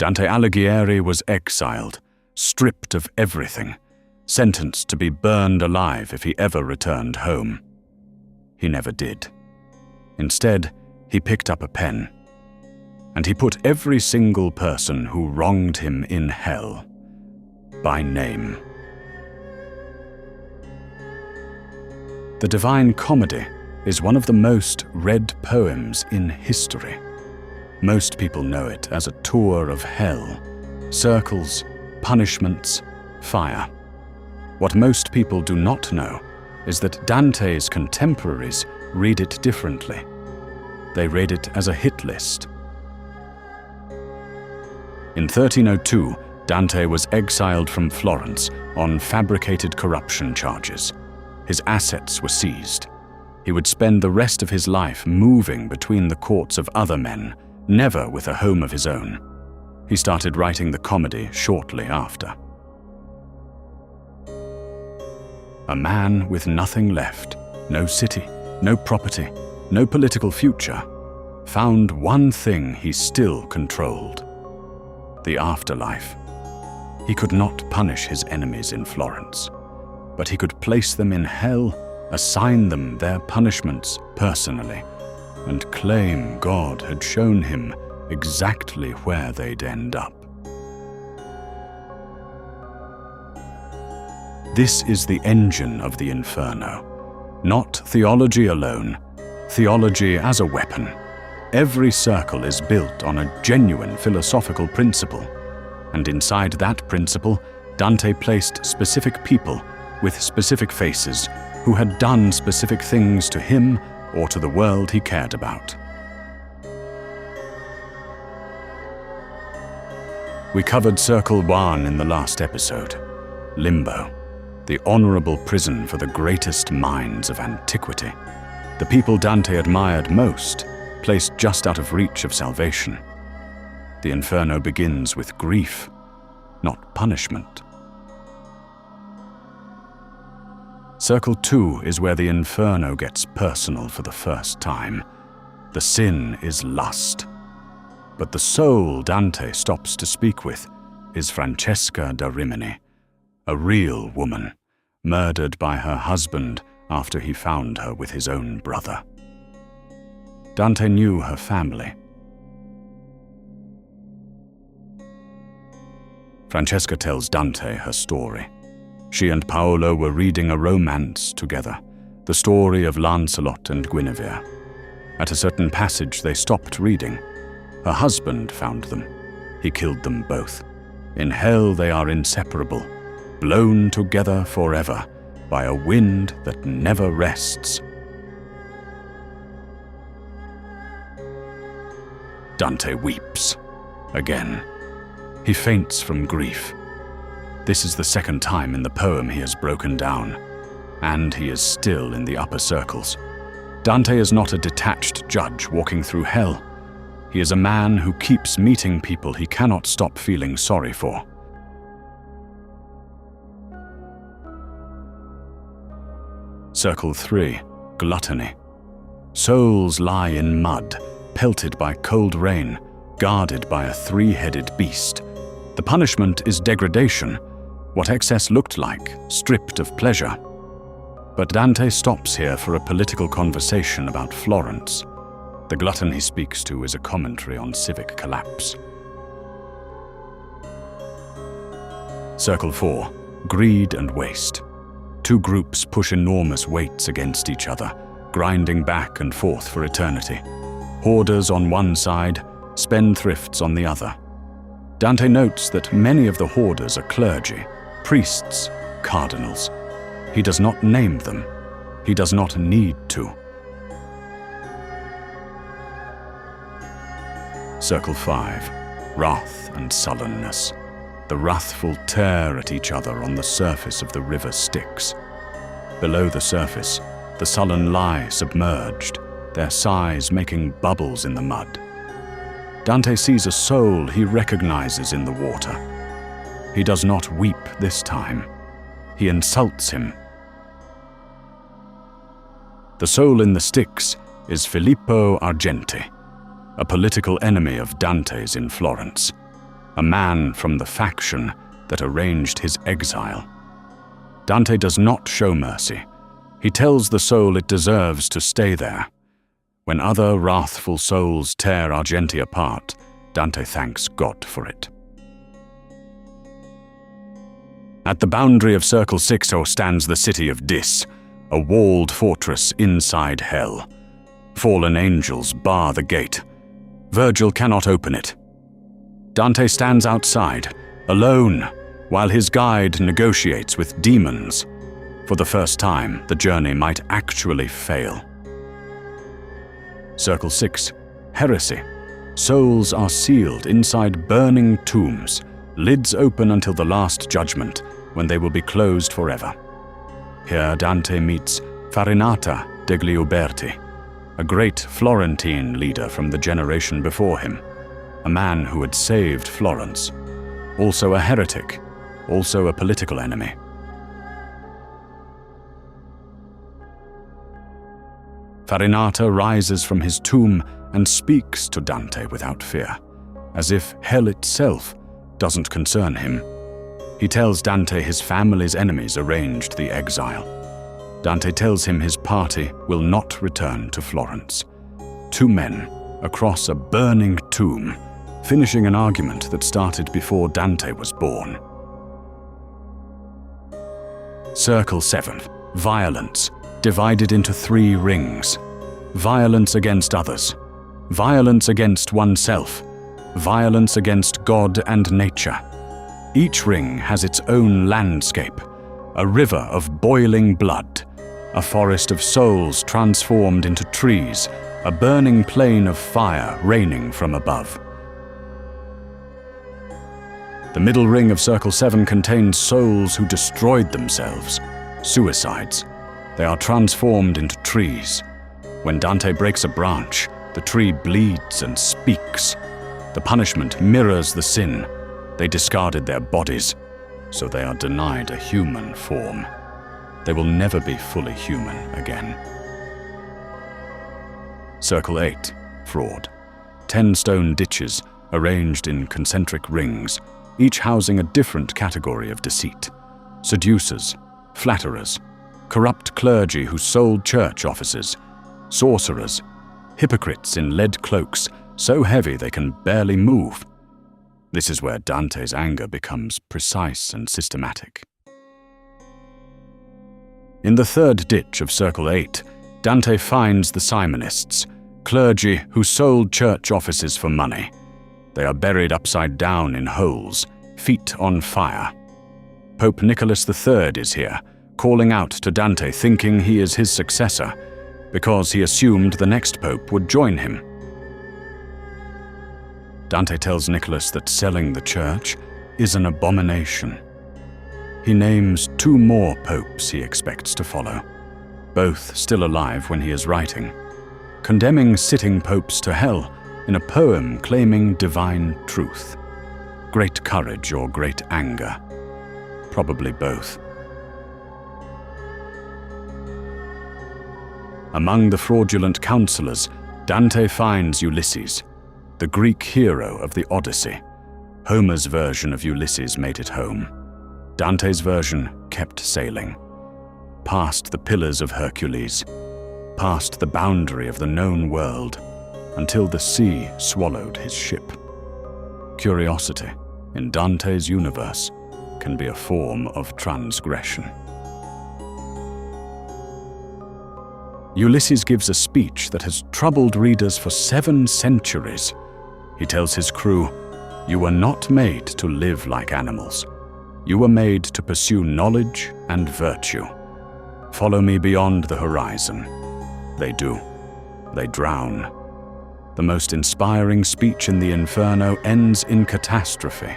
Dante Alighieri was exiled, stripped of everything, sentenced to be burned alive if he ever returned home. He never did. Instead, he picked up a pen, and he put every single person who wronged him in hell by name. The Divine Comedy is one of the most read poems in history. Most people know it as a tour of hell, circles, punishments, fire. What most people do not know is that Dante's contemporaries read it differently. They read it as a hit list. In 1302, Dante was exiled from Florence on fabricated corruption charges. His assets were seized. He would spend the rest of his life moving between the courts of other men, never with a home of his own. He started writing the comedy shortly after. A man with nothing left, no city, no property, no political future, found one thing he still controlled: the afterlife. He could not punish his enemies in Florence, but he could place them in hell, assign them their punishments personally, and claim God had shown him exactly where they'd end up. This is the engine of the Inferno, not theology alone, theology as a weapon. Every circle is built on a genuine philosophical principle, and inside that principle, Dante placed specific people with specific faces who had done specific things to him or to the world he cared about. We covered Circle 1 in the last episode, Limbo, the honorable prison for the greatest minds of antiquity, the people Dante admired most, placed just out of reach of salvation. The Inferno begins with grief, not punishment. Circle 2 is where the Inferno gets personal for the first time. The sin is lust. But the soul Dante stops to speak with is Francesca da Rimini, a real woman, murdered by her husband after he found her with his own brother. Dante knew her family. Francesca tells Dante her story. She and Paolo were reading a romance together, the story of Lancelot and Guinevere. At a certain passage they stopped reading. Her husband found them. He killed them both. In hell they are inseparable, blown together forever by a wind that never rests. Dante weeps. Again. He faints from grief. This is the second time in the poem he has broken down, and he is still in the upper circles. Dante is not a detached judge walking through hell. He is a man who keeps meeting people he cannot stop feeling sorry for. Circle 3, Gluttony. Souls lie in mud, pelted by cold rain, guarded by a three-headed beast. The punishment is degradation, what excess looked like, stripped of pleasure. But Dante stops here for a political conversation about Florence. The glutton he speaks to is a commentary on civic collapse. Circle 4, Greed and Waste. Two groups push enormous weights against each other, grinding back and forth for eternity. Hoarders on one side, spendthrifts on the other. Dante notes that many of the hoarders are clergy, priests, cardinals. He does not name them. He does not need to. Circle 5, Wrath and Sullenness. The wrathful tear at each other on the surface of the river Styx. Below the surface, the sullen lie submerged, their sighs making bubbles in the mud. Dante sees a soul he recognizes in the water. He does not weep this time. He insults him. The soul in the Styx is Filippo Argenti, a political enemy of Dante's in Florence. a man from the faction that arranged his exile. Dante does not show mercy. He tells the soul it deserves to stay there. When other wrathful souls tear Argenti apart, Dante thanks God for it. At the boundary of Circle 6 stands the city of Dis, a walled fortress inside hell. Fallen angels bar the gate. Virgil cannot open it. Dante stands outside, alone, while his guide negotiates with demons. For the first time, the journey might actually fail. Circle 6. Heresy. Souls are sealed inside burning tombs, lids open until the last judgment, when they will be closed forever. Here Dante meets Farinata degli Uberti, a great Florentine leader from the generation before him, a man who had saved Florence, also a heretic, also a political enemy. Farinata rises from his tomb and speaks to Dante without fear, as if hell itself doesn't concern him. He tells Dante his family's enemies arranged the exile. Dante tells him his party will not return to Florence. Two men across a burning tomb, finishing an argument that started before Dante was born. Circle 7. Violence, divided into 3 rings. Violence against others. Violence against oneself. Violence against God and nature. Each ring has its own landscape, a river of boiling blood, a forest of souls transformed into trees, a burning plain of fire raining from above. The middle ring of Circle 7 contains souls who destroyed themselves, suicides. They are transformed into trees. When Dante breaks a branch, the tree bleeds and speaks. The punishment mirrors the sin. They discarded their bodies, so they are denied a human form. They will never be fully human again. Circle 8. Fraud. 10 stone ditches arranged in concentric rings, each housing a different category of deceit. Seducers, flatterers, corrupt clergy who sold church offices, sorcerers, hypocrites in lead cloaks so heavy they can barely move. This is where Dante's anger becomes precise and systematic. In the third ditch of Circle 8, Dante finds the Simonists, clergy who sold church offices for money. They are buried upside down in holes, feet on fire. Pope Nicholas III is here, calling out to Dante, thinking he is his successor, because he assumed the next pope would join him. Dante tells Nicholas that selling the church is an abomination. He names 2 more popes he expects to follow, both still alive when he is writing, condemning sitting popes to hell in a poem claiming divine truth. Great courage or great anger? Probably both. Among the fraudulent counselors, Dante finds Ulysses, the Greek hero of the Odyssey. Homer's version of Ulysses made it home. Dante's version kept sailing, past the pillars of Hercules, past the boundary of the known world, until the sea swallowed his ship. Curiosity, in Dante's universe, can be a form of transgression. Ulysses gives a speech that has troubled readers for 7 centuries. He tells his crew, "You were not made to live like animals. You were made to pursue knowledge and virtue. Follow me beyond the horizon." They do. They drown. The most inspiring speech in the Inferno ends in catastrophe.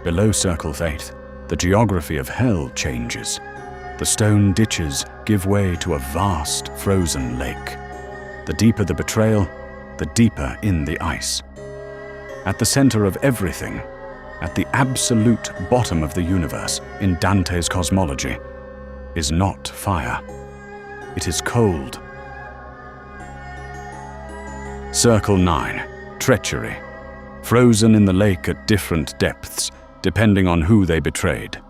Below Circle 8, the geography of hell changes. The stone ditches give way to a vast frozen lake. The deeper the betrayal, the deeper in the ice. At the center of everything, at the absolute bottom of the universe in Dante's cosmology, is not fire. It is cold. Circle 9. treachery, frozen in the lake at different depths, depending on who they betrayed.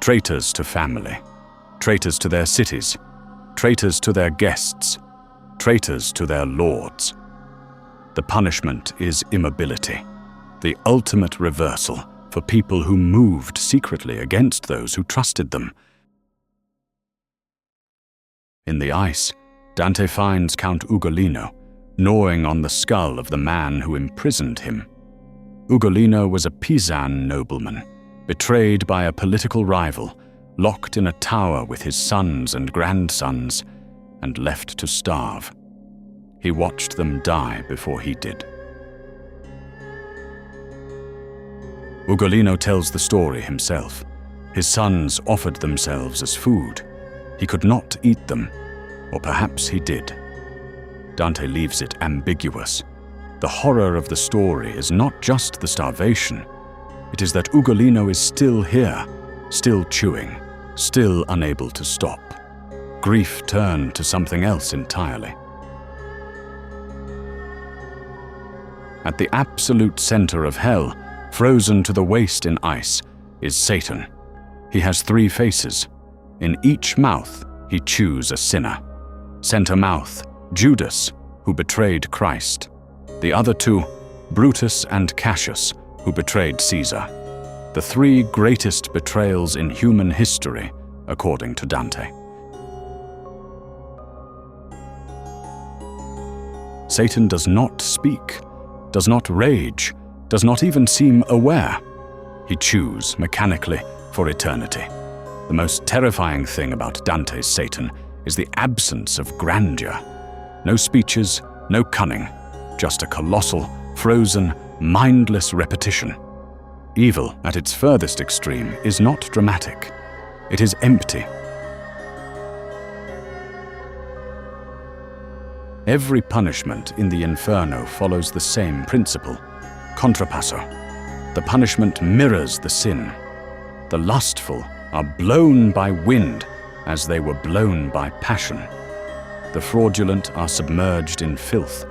Traitors to family, traitors to their cities, traitors to their guests, traitors to their lords. The punishment is immobility, the ultimate reversal for people who moved secretly against those who trusted them. In the ice, Dante finds Count Ugolino, gnawing on the skull of the man who imprisoned him. Ugolino was a Pisan nobleman, betrayed by a political rival, locked in a tower with his sons and grandsons, and left to starve. He watched them die before he did. Ugolino tells the story himself. His sons offered themselves as food. He could not eat them, or perhaps he did. Dante leaves it ambiguous. The horror of the story is not just the starvation. It is that Ugolino is still here, still chewing, still unable to stop. Grief turned to something else entirely. At the absolute center of hell, frozen to the waist in ice, is Satan. He has 3 faces. In each mouth, he chews a sinner. Center mouth, Judas, who betrayed Christ. The other 2, Brutus and Cassius, who betrayed Caesar. The 3 greatest betrayals in human history, according to Dante. Satan does not speak, does not rage, does not even seem aware. He chews mechanically for eternity. The most terrifying thing about Dante's Satan is the absence of grandeur. No speeches, no cunning, just a colossal, frozen, mindless repetition. Evil, at its furthest extreme, is not dramatic. It is empty. Every punishment in the Inferno follows the same principle, contrapasso. The punishment mirrors the sin. The lustful are blown by wind as they were blown by passion. The fraudulent are submerged in filth.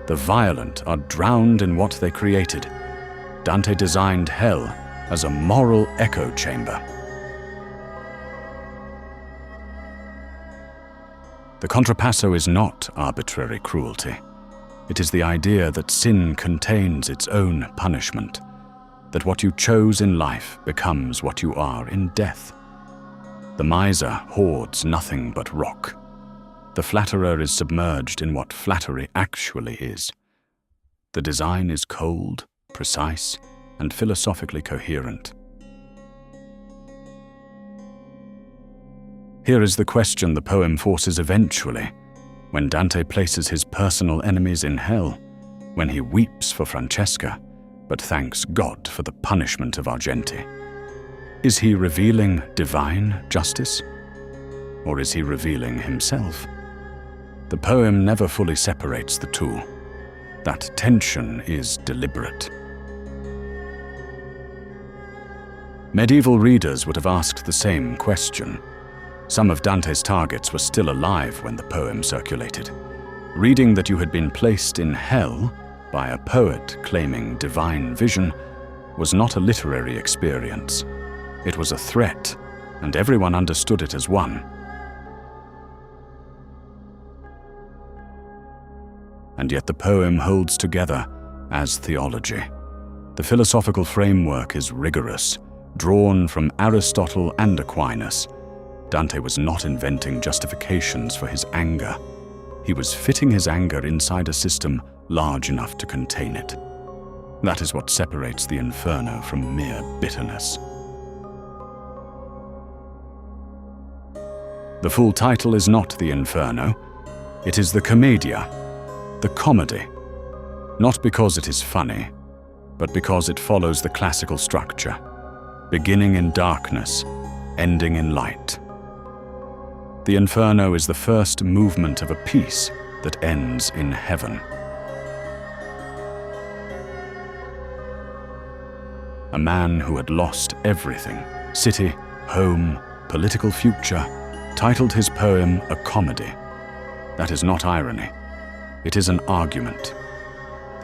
The violent are drowned in what they created. Dante designed hell as a moral echo chamber. The contrapasso is not arbitrary cruelty. It is the idea that sin contains its own punishment, that what you chose in life becomes what you are in death. The miser hoards nothing but rock. The flatterer is submerged in what flattery actually is. The design is cold, precise, and philosophically coherent. Here is the question the poem forces eventually, when Dante places his personal enemies in hell, when he weeps for Francesca, but thanks God for the punishment of Argenti. Is he revealing divine justice? Or is he revealing himself? The poem never fully separates the two. That tension is deliberate. Medieval readers would have asked the same question. Some of Dante's targets were still alive when the poem circulated. Reading that you had been placed in hell by a poet claiming divine vision was not a literary experience. It was a threat, and everyone understood it as one. And yet the poem holds together as theology. The philosophical framework is rigorous, drawn from Aristotle and Aquinas. Dante was not inventing justifications for his anger. He was fitting his anger inside a system large enough to contain it. That is what separates the Inferno from mere bitterness. The full title is not the Inferno. It is the Commedia, the comedy, not because it is funny, but because it follows the classical structure, beginning in darkness, ending in light. The Inferno is the first movement of a piece that ends in heaven. A man who had lost everything, city, home, political future, titled his poem a comedy. That is not irony. It is an argument.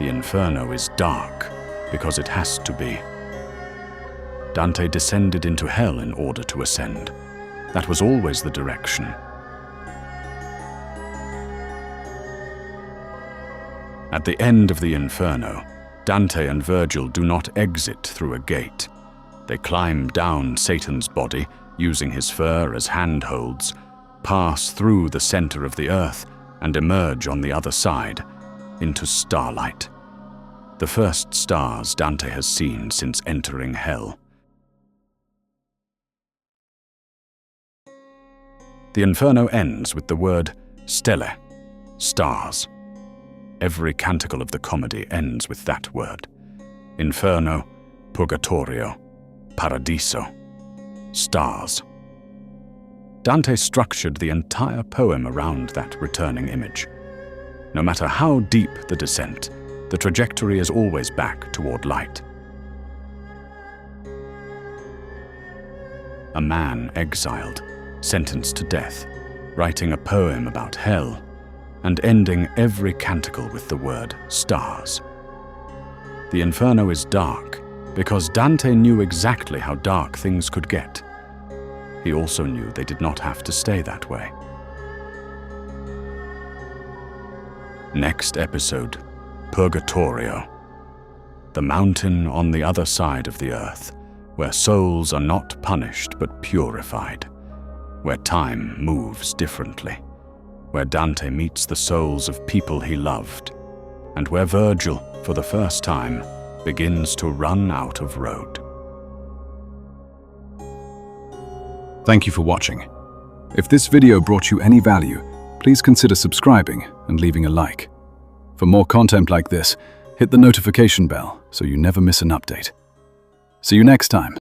The Inferno is dark because it has to be. Dante descended into hell in order to ascend. That was always the direction. At the end of the Inferno, Dante and Virgil do not exit through a gate. They climb down Satan's body, using his fur as handholds, pass through the center of the earth, and emerge on the other side, into starlight. The first stars Dante has seen since entering hell. The Inferno ends with the word stelle, stars. Every canticle of the comedy ends with that word. Inferno, purgatorio, paradiso, stars. Dante structured the entire poem around that returning image. No matter how deep the descent, the trajectory is always back toward light. A man exiled, sentenced to death, writing a poem about hell, and ending every canticle with the word stars. The Inferno is dark because Dante knew exactly how dark things could get. He also knew they did not have to stay that way. Next episode, Purgatorio, the mountain on the other side of the earth, where souls are not punished but purified, where time moves differently, where Dante meets the souls of people he loved, and where Virgil, for the first time, begins to run out of road. Thank you for watching. If this video brought you any value, please consider subscribing and leaving a like. For more content like this, hit the notification bell so you never miss an update. See you next time.